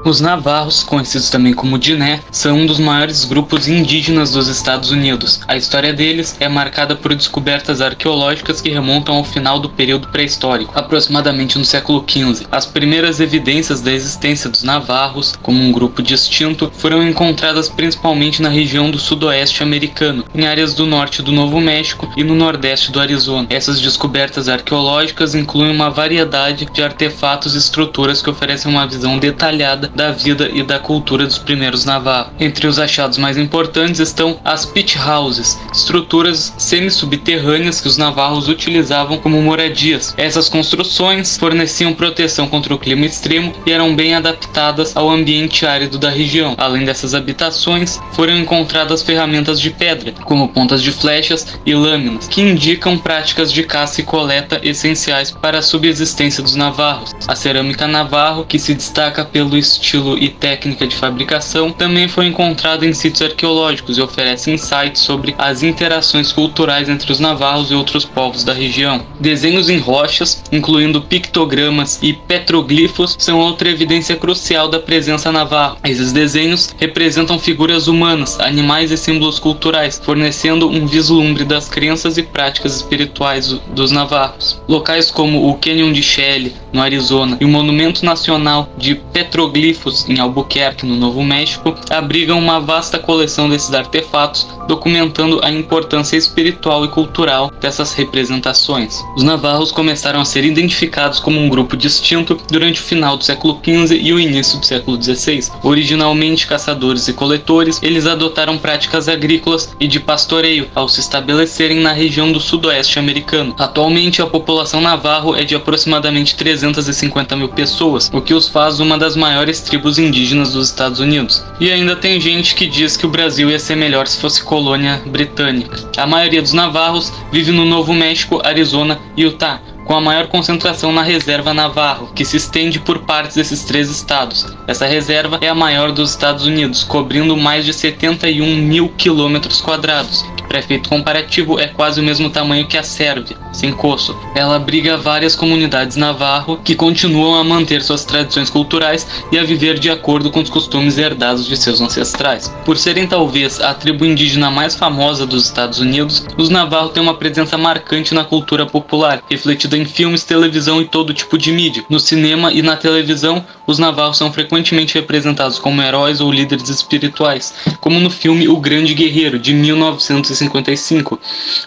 Os navarros, conhecidos também como Diné, são um dos maiores grupos indígenas dos Estados Unidos. A história deles é marcada por descobertas arqueológicas que remontam ao final do período pré-histórico, aproximadamente no século XV. As primeiras evidências da existência dos navarros, como um grupo distinto, foram encontradas principalmente na região do sudoeste americano, em áreas do norte do Novo México e no nordeste do Arizona. Essas descobertas arqueológicas incluem uma variedade de artefatos e estruturas que oferecem uma visão detalhada da vida e da cultura dos primeiros navarros. Entre os achados mais importantes estão as pit houses, estruturas semi-subterrâneas que os navarros utilizavam como moradias. Essas construções forneciam proteção contra o clima extremo e eram bem adaptadas ao ambiente árido da região. Além dessas habitações, foram encontradas ferramentas de pedra, como pontas de flechas e lâminas, que indicam práticas de caça e coleta essenciais para a subsistência dos navarros. A cerâmica navarro, que se destaca pelo estilo e técnica de fabricação, também foi encontrada em sítios arqueológicos e oferece insights sobre as interações culturais entre os navarros e outros povos da região. Desenhos em rochas, incluindo pictogramas e petroglifos, são outra evidência crucial da presença navarro. Esses desenhos representam figuras humanas, animais e símbolos culturais, fornecendo um vislumbre das crenças e práticas espirituais dos navarros. Locais como o Canyon de Shelly, no Arizona, e o Monumento Nacional de Petroglifos, em Albuquerque, no Novo México, abrigam uma vasta coleção desses artefatos, documentando a importância espiritual e cultural dessas representações. Os navarros começaram a ser identificados como um grupo distinto durante o final do século XV e o início do século XVI. Originalmente caçadores e coletores, eles adotaram práticas agrícolas e de pastoreio ao se estabelecerem na região do sudoeste americano. Atualmente, a população navarro é de aproximadamente 350 mil pessoas, o que os faz uma das maiores tribos indígenas dos Estados Unidos. E ainda tem gente que diz que o Brasil ia ser melhor se fosse colônia britânica. A maioria dos navarros vive no Novo México, Arizona e Utah, com a maior concentração na reserva Navarro, que se estende por partes desses três estados. Essa reserva é a maior dos Estados Unidos, cobrindo mais de 71 mil quilômetros quadrados. Para efeito comparativo, é quase o mesmo tamanho que a Sérvia, sem Kosovo. Ela abriga várias comunidades navarro que continuam a manter suas tradições culturais e a viver de acordo com os costumes herdados de seus ancestrais. Por serem talvez a tribo indígena mais famosa dos Estados Unidos, os navarro têm uma presença marcante na cultura popular, refletida em filmes, televisão e todo tipo de mídia. No cinema e na televisão, os navarros são frequentemente representados como heróis ou líderes espirituais, como no filme O Grande Guerreiro, de 1955,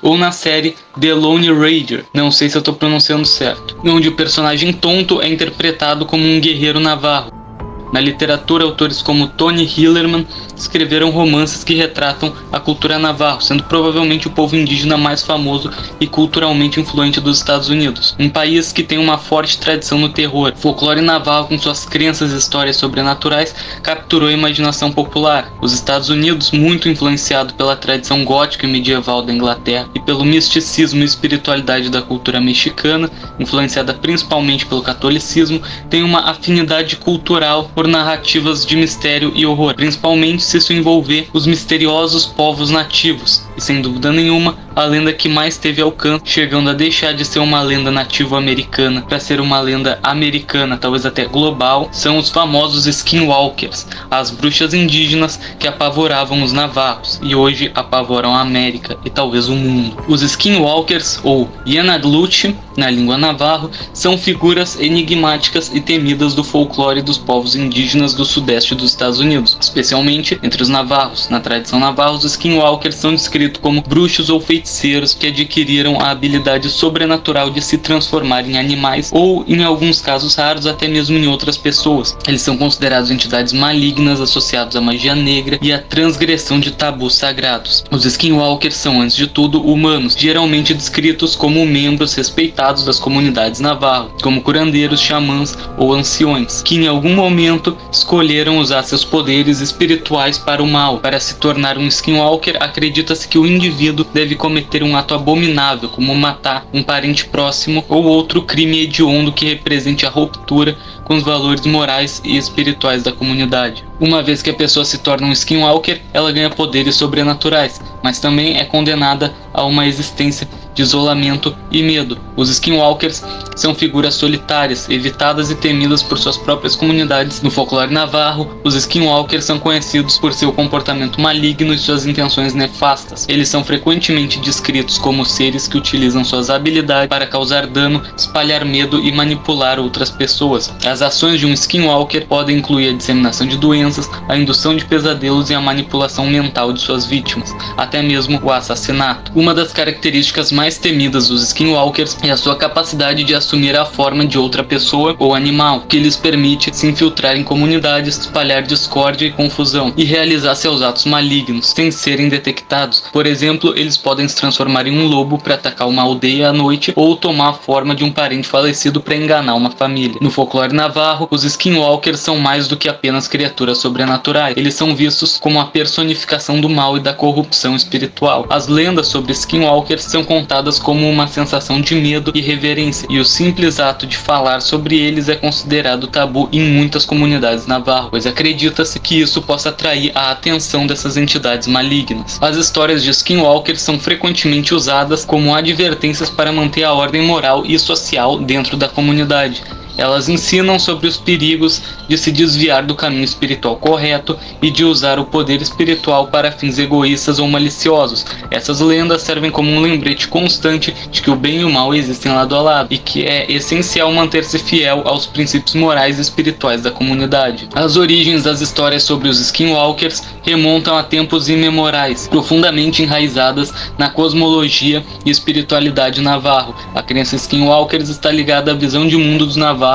ou na série The Lone Ranger, não sei se eu estou pronunciando certo, onde o personagem tonto é interpretado como um guerreiro navarro. Na literatura, autores como Tony Hillerman escreveram romances que retratam a cultura navarro, sendo provavelmente o povo indígena mais famoso e culturalmente influente dos Estados Unidos. Um país que tem uma forte tradição no terror. O folclore navarro, com suas crenças e histórias sobrenaturais, capturou a imaginação popular. Os Estados Unidos, muito influenciado pela tradição gótica e medieval da Inglaterra e pelo misticismo e espiritualidade da cultura mexicana, influenciada principalmente pelo catolicismo, tem uma afinidade cultural por narrativas de mistério e horror, principalmente se isso envolver os misteriosos povos nativos. E sem dúvida nenhuma, a lenda que mais teve alcance, chegando a deixar de ser uma lenda nativo-americana para ser uma lenda americana, talvez até global, são os famosos skinwalkers, as bruxas indígenas que apavoravam os navarros e hoje apavoram a América e talvez o mundo. Os skinwalkers, ou Yanagluchi, na língua navarro, são figuras enigmáticas e temidas do folclore dos povos indígenas do sudeste dos Estados Unidos, especialmente entre os navarros. Na tradição navarra, os skinwalkers são descritos como bruxos ou feiticeiros que adquiriram a habilidade sobrenatural de se transformar em animais ou, em alguns casos raros, até mesmo em outras pessoas. Eles são considerados entidades malignas associadas à magia negra e à transgressão de tabus sagrados. Os skinwalkers são, antes de tudo, humanos, geralmente descritos como membros respeitados das comunidades navarro, como curandeiros, xamãs ou anciões, que em algum momento escolheram usar seus poderes espirituais para o mal. Para se tornar um skinwalker, acredita-se que o indivíduo deve cometer um ato abominável, como matar um parente próximo ou outro crime hediondo que represente a ruptura com os valores morais e espirituais da comunidade. Uma vez que a pessoa se torna um Skinwalker, ela ganha poderes sobrenaturais, mas também é condenada a uma existência de isolamento e medo. Os Skinwalkers são figuras solitárias, evitadas e temidas por suas próprias comunidades. No folclore navarro, os Skinwalkers são conhecidos por seu comportamento maligno e suas intenções nefastas. Eles são frequentemente descritos como seres que utilizam suas habilidades para causar dano, espalhar medo e manipular outras pessoas. As ações de um Skinwalker podem incluir a disseminação de doenças, a indução de pesadelos e a manipulação mental de suas vítimas, até mesmo o assassinato. Uma das características mais temidas dos Skinwalkers é a sua capacidade de assumir a forma de outra pessoa ou animal, que lhes permite se infiltrar em comunidades, espalhar discórdia e confusão e realizar seus atos malignos sem serem detectados. Por exemplo, eles podem se transformar em um lobo para atacar uma aldeia à noite ou tomar a forma de um parente falecido para enganar uma família. No folclore navarro, os Skinwalkers são mais do que apenas criaturas sobrenaturais. Eles são vistos como a personificação do mal e da corrupção espiritual. As lendas sobre Skinwalkers são contadas como uma sensação de medo e reverência, e o simples ato de falar sobre eles é considerado tabu em muitas comunidades navarras, pois acredita-se que isso possa atrair a atenção dessas entidades malignas. As histórias de Skinwalkers são frequentemente usadas como advertências para manter a ordem moral e social dentro da comunidade. Elas ensinam sobre os perigos de se desviar do caminho espiritual correto e de usar o poder espiritual para fins egoístas ou maliciosos. Essas lendas servem como um lembrete constante de que o bem e o mal existem lado a lado e que é essencial manter-se fiel aos princípios morais e espirituais da comunidade. As origens das histórias sobre os Skinwalkers remontam a tempos imemorais, profundamente enraizadas na cosmologia e espiritualidade navarro. A crença Skinwalkers está ligada à visão de mundo dos navarros,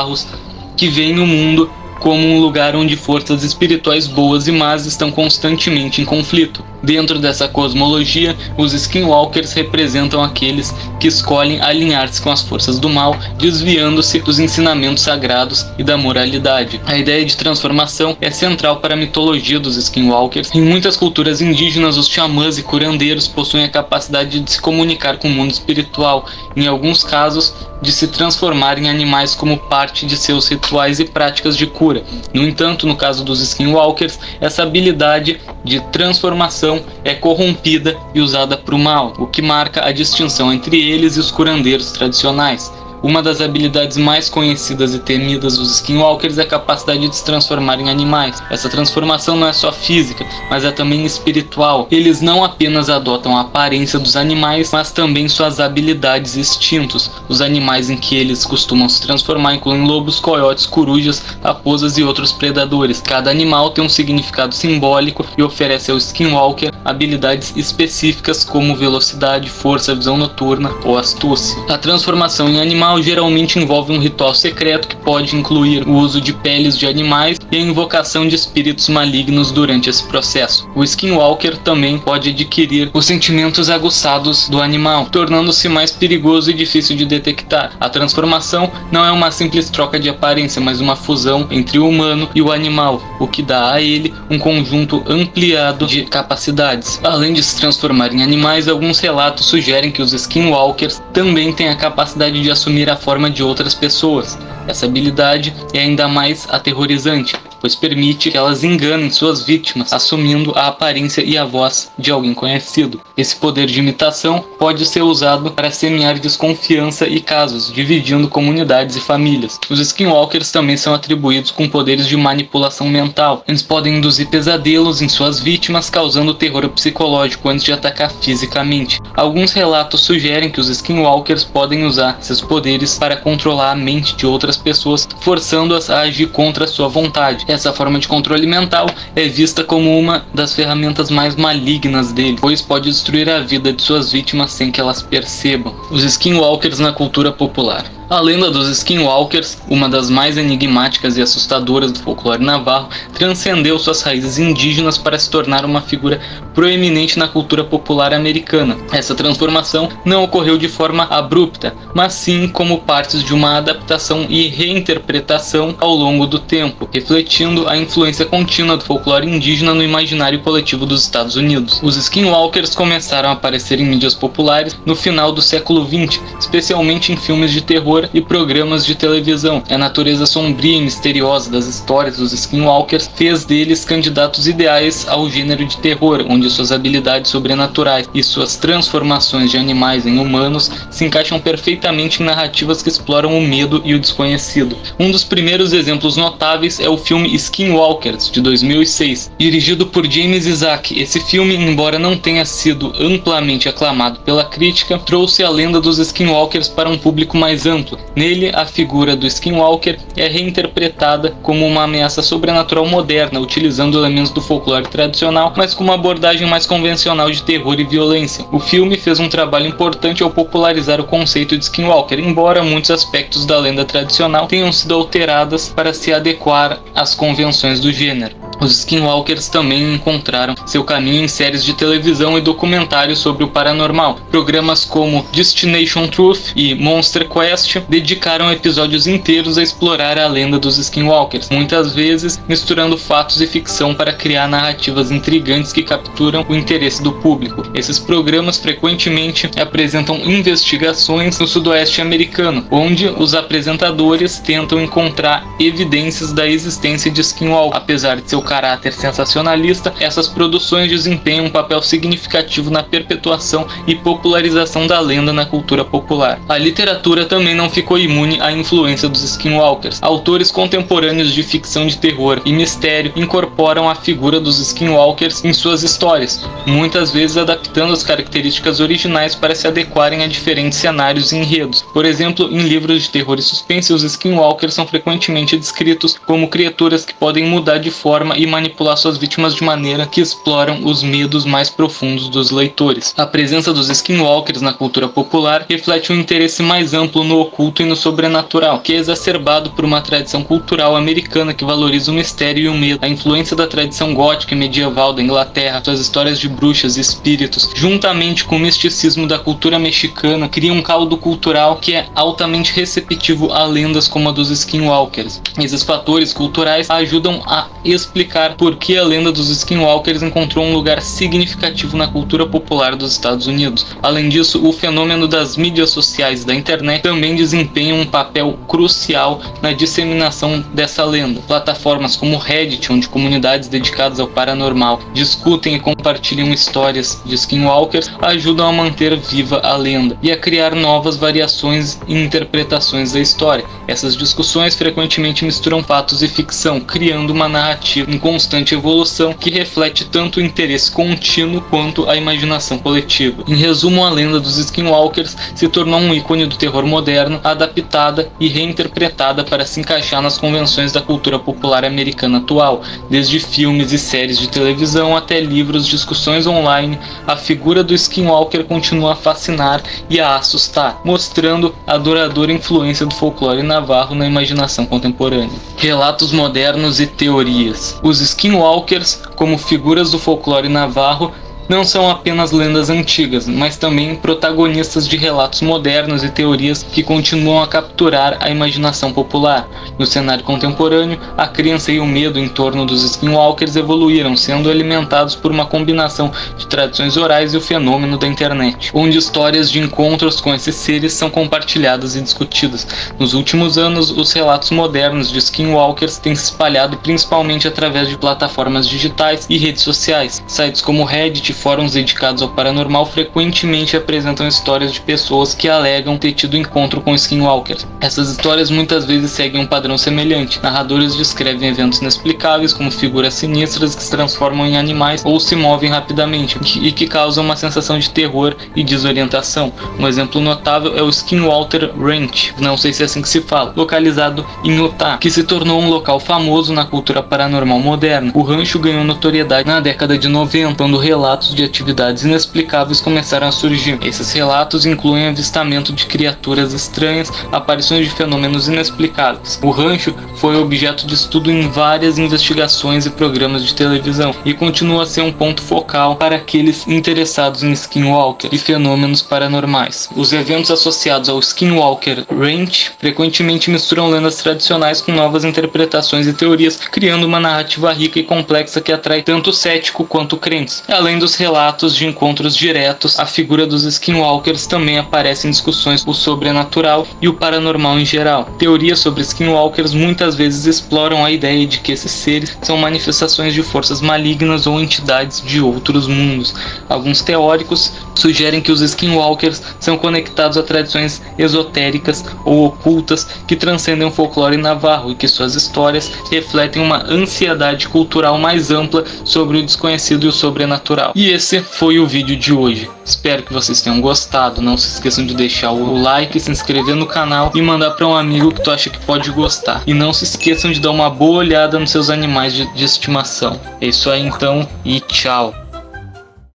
que veem o mundo como um lugar onde forças espirituais boas e más estão constantemente em conflito. Dentro dessa cosmologia, os Skinwalkers representam aqueles que escolhem alinhar-se com as forças do mal, desviando-se dos ensinamentos sagrados e da moralidade. A ideia de transformação é central para a mitologia dos Skinwalkers. Em muitas culturas indígenas, os xamãs e curandeiros possuem a capacidade de se comunicar com o mundo espiritual, em alguns casos, de se transformar em animais como parte de seus rituais e práticas de cura. No entanto, no caso dos Skinwalkers, essa habilidade de transformação é corrompida e usada para o mal, o que marca a distinção entre eles e os curandeiros tradicionais. Uma das habilidades mais conhecidas e temidas dos Skinwalkers é a capacidade de se transformar em animais. Essa transformação não é só física, mas é também espiritual. Eles não apenas adotam a aparência dos animais, mas também suas habilidades e instintos. Os animais em que eles costumam se transformar incluem lobos, coiotes, corujas, raposas e outros predadores. Cada animal tem um significado simbólico e oferece ao Skinwalker habilidades específicas como velocidade, força, visão noturna ou astúcia. A transformação em animal geralmente envolve um ritual secreto que pode incluir o uso de peles de animais e a invocação de espíritos malignos durante esse processo. O Skinwalker também pode adquirir os sentimentos aguçados do animal, tornando-se mais perigoso e difícil de detectar. A transformação não é uma simples troca de aparência, mas uma fusão entre o humano e o animal, o que dá a ele um conjunto ampliado de capacidades. Além de se transformar em animais, alguns relatos sugerem que os Skinwalkers também têm a capacidade de assumir a forma de outras pessoas. Essa habilidade é ainda mais aterrorizante, pois permite que elas enganem suas vítimas, assumindo a aparência e a voz de alguém conhecido. Esse poder de imitação pode ser usado para semear desconfiança e casos, dividindo comunidades e famílias. Os Skinwalkers também são atribuídos com poderes de manipulação mental. Eles podem induzir pesadelos em suas vítimas, causando terror psicológico antes de atacar fisicamente. Alguns relatos sugerem que os Skinwalkers podem usar seus poderes para controlar a mente de outras pessoas, forçando-as a agir contra sua vontade. Essa forma de controle mental é vista como uma das ferramentas mais malignas dele, pois pode destruir a vida de suas vítimas sem que elas percebam. Os Skinwalkers na cultura popular. A lenda dos Skinwalkers, uma das mais enigmáticas e assustadoras do folclore navarro, transcendeu suas raízes indígenas para se tornar uma figura proeminente na cultura popular americana. Essa transformação não ocorreu de forma abrupta, mas sim como parte de uma adaptação e reinterpretação ao longo do tempo, refletindo a influência contínua do folclore indígena no imaginário coletivo dos Estados Unidos. Os skinwalkers começaram a aparecer em mídias populares no final do século XX, especialmente em filmes de terror e programas de televisão. A natureza sombria e misteriosa das histórias dos skinwalkers fez deles candidatos ideais ao gênero de terror, onde suas habilidades sobrenaturais e suas transformações de animais em humanos se encaixam perfeitamente em narrativas que exploram o medo e o desconhecido. Um dos primeiros exemplos notáveis é o filme Skinwalkers, de 2006, dirigido por James Isaac. Esse filme, embora não tenha sido amplamente aclamado pela crítica, trouxe a lenda dos skinwalkers para um público mais amplo. Nele, a figura do skinwalker é reinterpretada como uma ameaça sobrenatural moderna, utilizando elementos do folclore tradicional, mas com uma abordagem mais convencional de terror e violência. O filme fez um trabalho importante ao popularizar o conceito de skinwalker, embora muitos aspectos da lenda tradicional tenham sido alteradas para se adequar às convenções do gênero. Os skinwalkers também encontraram seu caminho em séries de televisão e documentários sobre o paranormal. Programas como Destination Truth e Monster Quest dedicaram episódios inteiros a explorar a lenda dos skinwalkers, muitas vezes misturando fatos e ficção para criar narrativas intrigantes que capturam o interesse do público. Esses programas frequentemente apresentam investigações no sudoeste americano, onde os apresentadores tentam encontrar evidências da existência de skinwalkers. Apesar de seu caráter sensacionalista, essas produções desempenham um papel significativo na perpetuação e popularização da lenda na cultura popular. A literatura também não ficou imune à influência dos skinwalkers. Autores contemporâneos de ficção de terror e mistério incorporam a figura dos skinwalkers em suas histórias, muitas vezes adaptando as características originais para se adequarem a diferentes cenários e enredos. Por exemplo, em livros de terror e suspense, os skinwalkers são frequentemente descritos como criaturas que podem mudar de forma e manipular suas vítimas de maneira que exploram os medos mais profundos dos leitores. A presença dos skinwalkers na cultura popular reflete um interesse mais amplo no oculto e no sobrenatural, que é exacerbado por uma tradição cultural americana que valoriza o mistério e o medo. A influência da tradição gótica e medieval da Inglaterra, suas histórias de bruxas e espíritos, juntamente com o misticismo da cultura mexicana, cria um caldo cultural que é altamente receptivo a lendas como a dos skinwalkers. Esses fatores culturais ajudam a explicar por que a lenda dos skinwalkers encontrou um lugar significativo na cultura popular dos Estados Unidos. Além disso, o fenômeno das mídias sociais e da internet também desempenha um papel crucial na disseminação dessa lenda. Plataformas como Reddit, onde comunidades dedicadas ao paranormal discutem e compartilham histórias de skinwalkers, ajudam a manter viva a lenda e a criar novas variações e interpretações da história. Essas discussões frequentemente misturam fatos e ficção, criando uma narrativa em constante evolução que reflete tanto o interesse contínuo quanto a imaginação coletiva. Em resumo, a lenda dos skinwalkers se tornou um ícone do terror moderno, adaptada e reinterpretada para se encaixar nas convenções da cultura popular americana atual. Desde filmes e séries de televisão até livros, discussões online, a figura do skinwalker continua a fascinar e a assustar, mostrando a duradoura influência do folclore navarro na imaginação contemporânea. Relatos modernos e teorias. Os skinwalkers, como figuras do folclore navarro, não são apenas lendas antigas, mas também protagonistas de relatos modernos e teorias que continuam a capturar a imaginação popular. No cenário contemporâneo, a crença e o medo em torno dos skinwalkers evoluíram, sendo alimentados por uma combinação de tradições orais e o fenômeno da internet, onde histórias de encontros com esses seres são compartilhadas e discutidas. Nos últimos anos, os relatos modernos de skinwalkers têm se espalhado principalmente através de plataformas digitais e redes sociais. Sites como Reddit, fóruns dedicados ao paranormal frequentemente apresentam histórias de pessoas que alegam ter tido encontro com skinwalkers. Essas histórias muitas vezes seguem um padrão semelhante. Narradores descrevem eventos inexplicáveis como figuras sinistras que se transformam em animais ou se movem rapidamente e que causam uma sensação de terror e desorientação. Um exemplo notável é o Skinwalker Ranch, não sei se é assim que se fala, localizado em Utah, que se tornou um local famoso na cultura paranormal moderna. O rancho ganhou notoriedade na década de 90, quando relatos relatos de atividades inexplicáveis começaram a surgir. Esses relatos incluem avistamento de criaturas estranhas, aparições de fenômenos inexplicáveis. O rancho foi objeto de estudo em várias investigações e programas de televisão e continua a ser um ponto focal para aqueles interessados em Skinwalker e fenômenos paranormais. Os eventos associados ao Skinwalker Ranch frequentemente misturam lendas tradicionais com novas interpretações e teorias, criando uma narrativa rica e complexa que atrai tanto o cético quanto crentes. Além dos relatos de encontros diretos, a figura dos Skinwalkers também aparece em discussões o sobrenatural e o paranormal em geral. Teorias sobre Skinwalkers muitas vezes exploram a ideia de que esses seres são manifestações de forças malignas ou entidades de outros mundos. Alguns teóricos sugerem que os Skinwalkers são conectados a tradições esotéricas ou ocultas que transcendem o folclore navarro e que suas histórias refletem uma ansiedade cultural mais ampla sobre o desconhecido e o sobrenatural. E esse foi o vídeo de hoje. Espero que vocês tenham gostado. Não se esqueçam de deixar o like, se inscrever no canal e mandar para um amigo que tu acha que pode gostar. E não se esqueçam de dar uma boa olhada nos seus animais de estimação. É isso aí então e tchau!